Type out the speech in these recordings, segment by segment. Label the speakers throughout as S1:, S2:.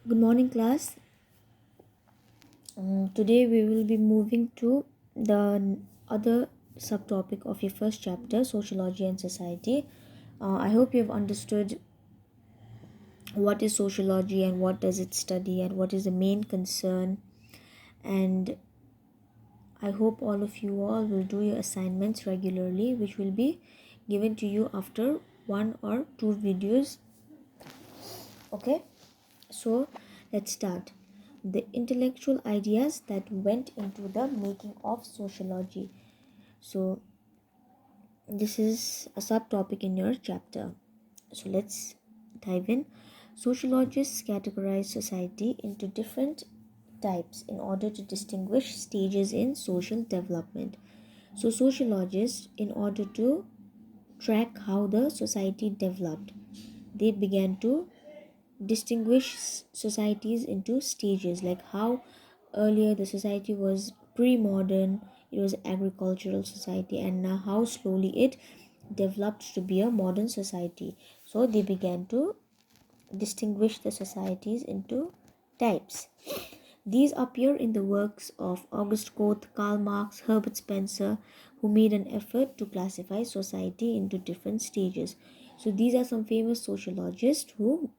S1: Good morning, class. Today we will be moving to the other subtopic of your first chapter, Sociology and Society. I hope you have understood what is sociology and what does it study and what is the main concern. And I hope all will do your assignments regularly, which will be given to you after one or two videos. Okay, so let's start. The intellectual ideas that went into the making of sociology. So, this is a subtopic in your chapter. So, let's dive in. Sociologists categorize society into different types in order to distinguish stages in social development. So, sociologists, in order to track how the society developed, they began to distinguish societies into stages, like how earlier the society was pre-modern, it was agricultural society, and now how slowly it developed to be a modern society. So they began to distinguish the societies into types. These appear in the works of Auguste Comte, Karl Marx, Herbert Spencer, who made an effort to classify society into different stages. So these are some famous sociologists who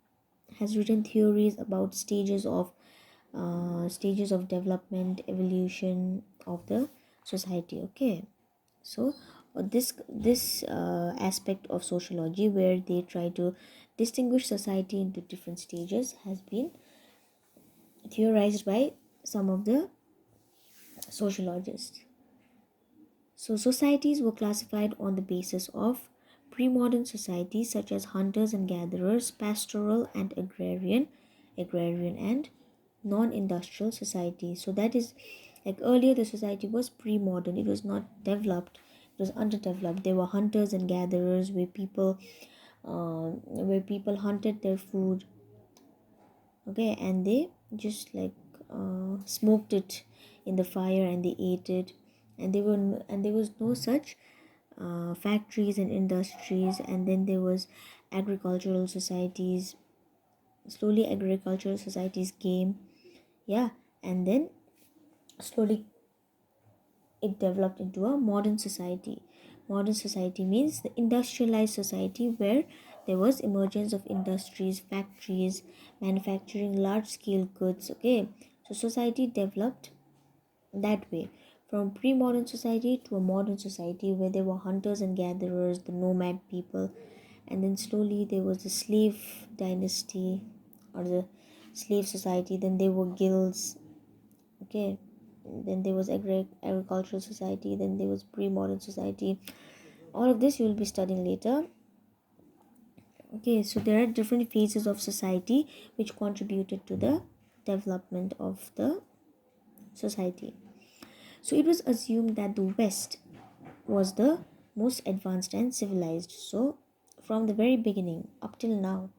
S1: has written theories about stages of development, evolution of the society. Okay, so this aspect of sociology, where they try to distinguish society into different stages, has been theorized by some of the sociologists. So societies were classified on the basis of pre-modern societies such as hunters and gatherers, pastoral and agrarian and non-industrial society. So that is, like, earlier the society was pre-modern, it was not developed, it was underdeveloped. There were hunters and gatherers where people hunted their food, okay, and they just smoked it in the fire and they ate it, and there was no such factories and industries. And then there was agricultural societies. Slowly agricultural societies came, yeah, and then slowly it developed into a modern society. Modern society means the industrialized society, where there was emergence of industries, factories, manufacturing large scale goods. Okay, so society developed that way, from pre-modern society to a modern society where there were hunters and gatherers, the nomad people, and then slowly there was the slave dynasty or the slave society. Then there were guilds, okay, then there was agricultural society, then there was pre-modern society. All of this you will be studying later. Okay, so there are different phases of society which contributed to the development of the society. So it was assumed that the West was the most advanced and civilized. So from the very beginning up till now,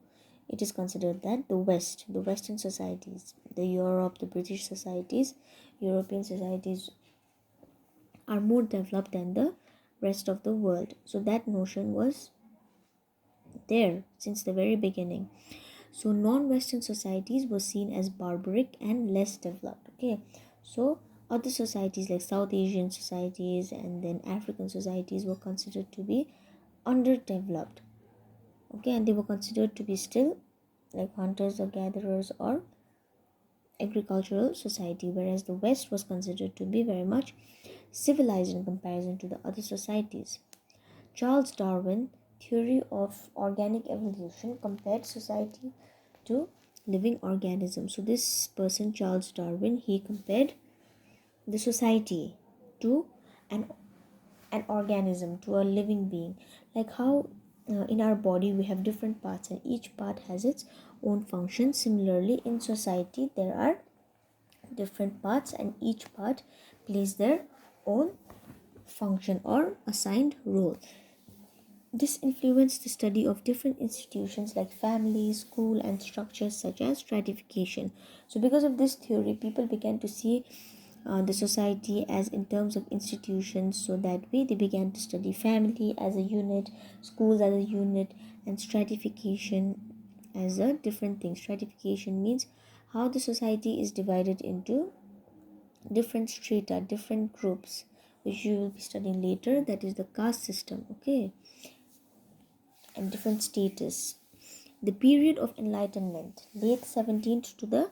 S1: it is considered that the Western societies, the Europe, the British societies, European societies are more developed than the rest of the world. So that notion was there since the very beginning. So non-Western societies were seen as barbaric and less developed. Okay, so other societies like South Asian societies and then African societies were considered to be underdeveloped. Okay, and they were considered to be still like hunters or gatherers or agricultural society, whereas the West was considered to be very much civilized in comparison to the other societies. Charles Darwin theory of organic evolution compared society to living organisms. So this person, Charles Darwin, he compared the society to an organism, to a living being, like how in our body we have different parts and each part has its own function. Similarly, in society there are different parts and each part plays their own function or assigned role. This influenced the study of different institutions like family, school, and structures such as stratification. So, because of this theory, people began to see the society as in terms of institutions. So that way, they began to study family as a unit, schools as a unit, and stratification as a different thing. Stratification means how the society is divided into different strata, different groups, which you will be studying later. That is the caste system, okay, and different status. The period of enlightenment, late 17th to the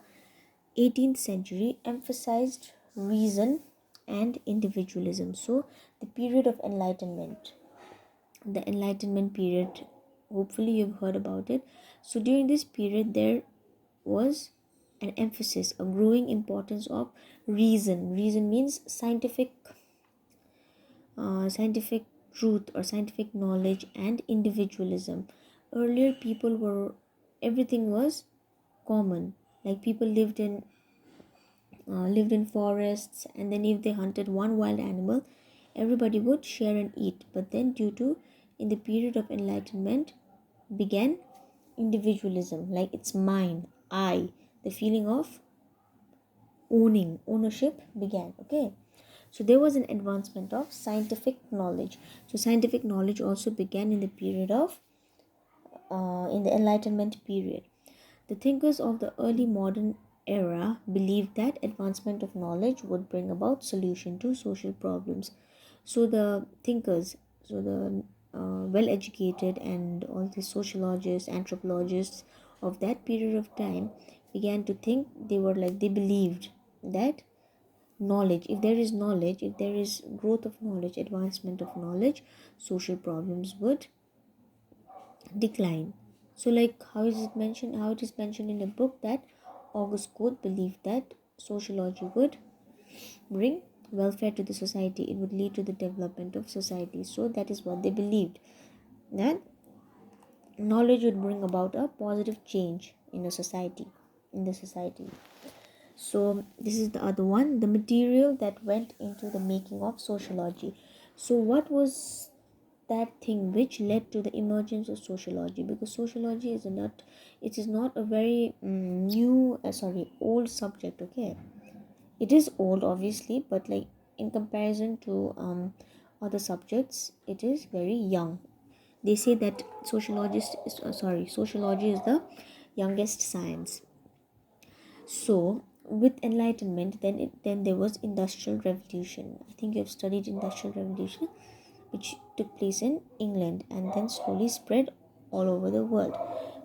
S1: 18th century, emphasized reason and individualism. So the period of enlightenment, the enlightenment period, hopefully you've heard about it. So during this period there was an emphasis, a growing importance of reason means scientific truth or scientific knowledge, and individualism. Earlier people were, everything was common, like people lived in forests, and then if they hunted one wild animal, everybody would share and eat. But then due to, in the period of enlightenment, began individualism, like it's mine, I, the feeling of ownership began, okay. So there was an advancement of scientific knowledge. So scientific knowledge also began in the period of in the enlightenment period. The thinkers of the early modern era believed that advancement of knowledge would bring about solution to social problems. So the thinkers, so the well educated and all the sociologists, anthropologists of that period of time began to think, they were like, they believed that knowledge, if there is knowledge, if there is growth of knowledge, advancement of knowledge, social problems would decline. So like how it is mentioned in the book, that August Comte believed that sociology would bring welfare to the society, it would lead to the development of society. So that is what they believed, that knowledge would bring about a positive change in a society, in the society. So this is the other one, the material that went into the making of sociology. So what was that thing which led to the emergence of sociology? Because sociology is not, it is not a very old subject, okay. It is old obviously, but like in comparison to other subjects, it is very young. They say that sociology is the youngest science. So with enlightenment, then there was industrial revolution. I think you have studied industrial revolution, which took place in England and then slowly spread all over the world.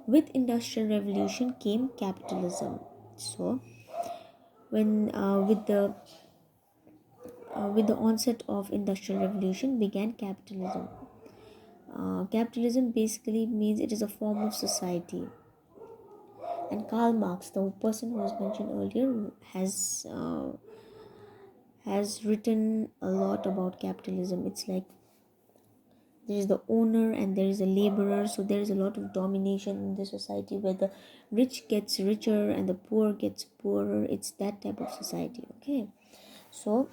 S1: With industrial revolution came capitalism. So when with the onset of industrial revolution began capitalism. Capitalism basically means it is a form of society. And Karl Marx, the person who was mentioned earlier, has written a lot about capitalism. It's like there is the owner and there is a laborer, so there is a lot of domination in the society where the rich gets richer and the poor gets poorer. It's that type of society, okay. So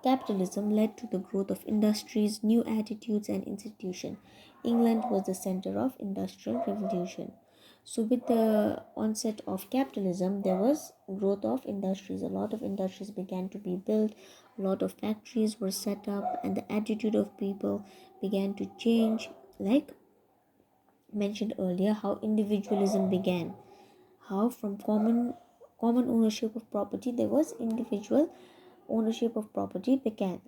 S1: capitalism led to the growth of industries, new attitudes and institutions. England was the center of industrial revolution. So with the onset of capitalism, there was growth of industries. A lot of industries began to be built, a lot of factories were set up, and the attitude of people began to change. Like mentioned earlier, how individualism began, how from common ownership of property, there was individual ownership of property began.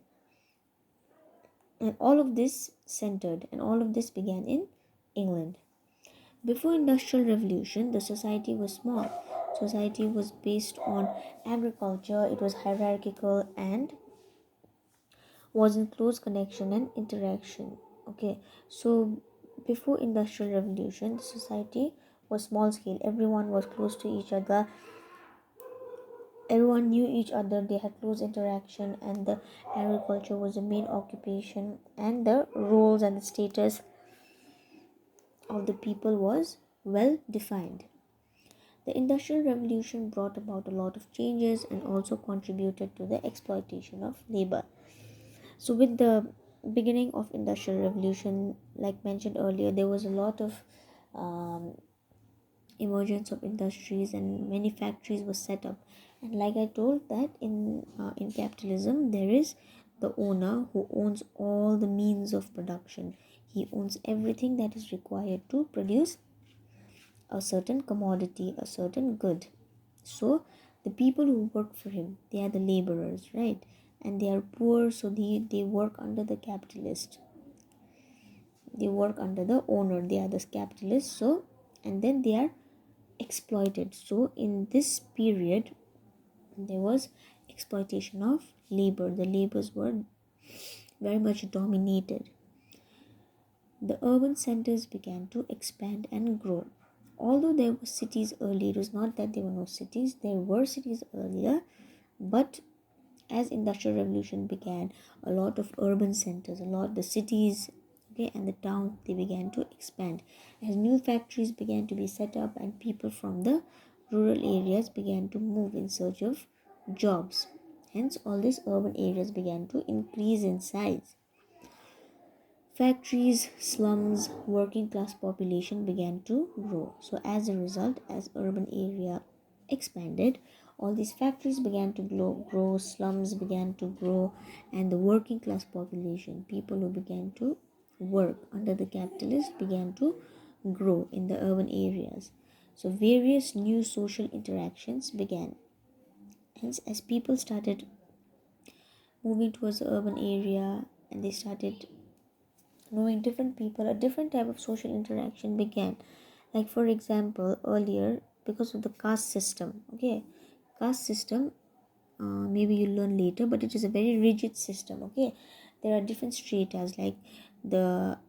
S1: And all of this centered and all of this began in England. Before industrial revolution, the society was small. Society was based on agriculture, it was hierarchical and was in close connection and interaction. Okay, so before industrial revolution, the society was small scale. Everyone was close to each other. Everyone knew each other. They had close interaction, and the agriculture was the main occupation, and the roles and the status of the people was well defined. The Industrial Revolution brought about a lot of changes and also contributed to the exploitation of labor. So, with the beginning of Industrial Revolution, like mentioned earlier, there was a lot of um, emergence of industries and many factories were set up. And like I told, that in capitalism, there is the owner who owns all the means of production. He owns everything that is required to produce a certain commodity, a certain good. So the people who work for him, they are the laborers, right? And they are poor, so they work under the capitalist. They work under the owner, they are the capitalists. So, and then they are exploited. So in this period, there was exploitation of labor. The labors were very much dominated. The urban centers began to expand and grow. Although there were cities earlier, it was not that there were no cities, there were cities earlier, but as industrial revolution began, a lot of urban centers, a lot the cities, okay, and the town, they began to expand as new factories began to be set up, and people from the rural areas began to move in search of jobs. Hence all these urban areas began to increase in size. Factories, slums, working class population began to grow. So as a result, as urban area expanded, all these factories began to grow, slums began to grow, and the working class population, people who began to work under the capitalists, began to grow in the urban areas. So various new social interactions began. Hence, as people started moving towards the urban area and they started knowing different people, a different type of social interaction began. Like for example, earlier, because of the caste system, okay, caste system, maybe you'll learn later, but it is a very rigid system. Okay, there are different stratas. Like the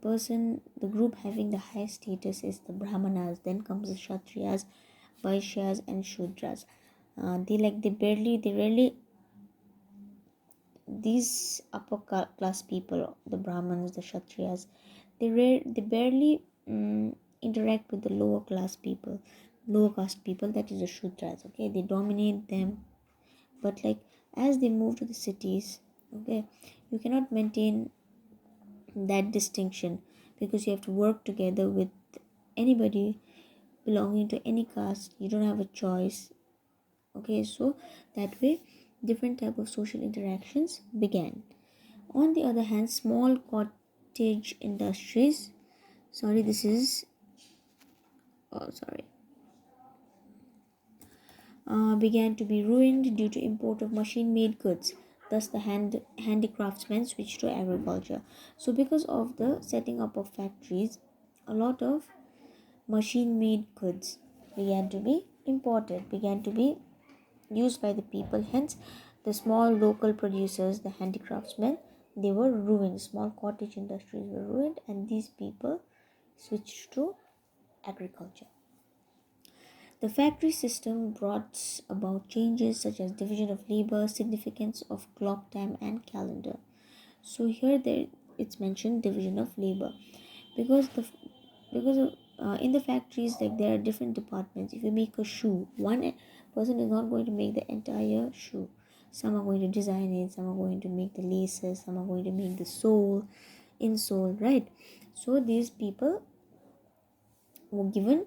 S1: the group having the highest status is the brahmanas, then comes the kshatriyas, vaishyas, and shudras. They rarely, these upper class people, the brahmins, the kshatriyas, they barely interact with the lower class people, lower caste people, that is the shudras. Okay, they dominate them. But like as they move to the cities, okay, you cannot maintain that distinction, because you have to work together with anybody belonging to any caste. You don't have a choice. Okay, so that way different type of social interactions began. On the other hand, small cottage industries, sorry, this is, oh, sorry, began to be ruined due to import of machine-made goods. Thus, the handicraftsmen switched to agriculture. So, because of the setting up of factories, a lot of machine-made goods began to be imported, began to be used by the people. Hence, the small local producers, the handicraftsmen, they were ruined. Small cottage industries were ruined, and these people switched to agriculture. The factory system brought about changes such as division of labor, significance of clock time and calendar. So here there it's mentioned division of labor, because because of, in the factories, like there are different departments. If you make a shoe, one person is not going to make the entire shoe. Some are going to design it, some are going to make the laces, some are going to make the insole, right? So these people were given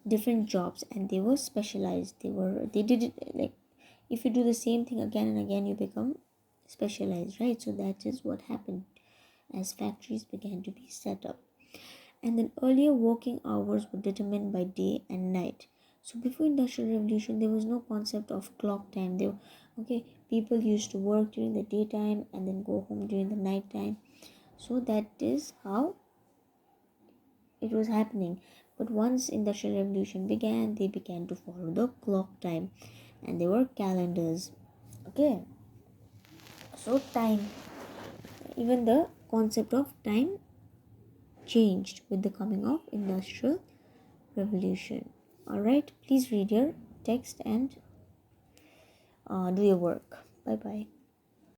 S1: different jobs, and they were specialized. They did it like, if you do the same thing again and again, you become specialized, right? So that is what happened as factories began to be set up. And then earlier working hours were determined by day and night. So before industrial revolution, there was no concept of clock time. Okay, people used to work during the daytime and then go home during the night time. So that is how it was happening. But once industrial revolution began, they began to follow the clock time, and there were calendars. Okay, so time, even the concept of time changed with the coming of industrial revolution. All right, please read your text and do your work. Bye bye.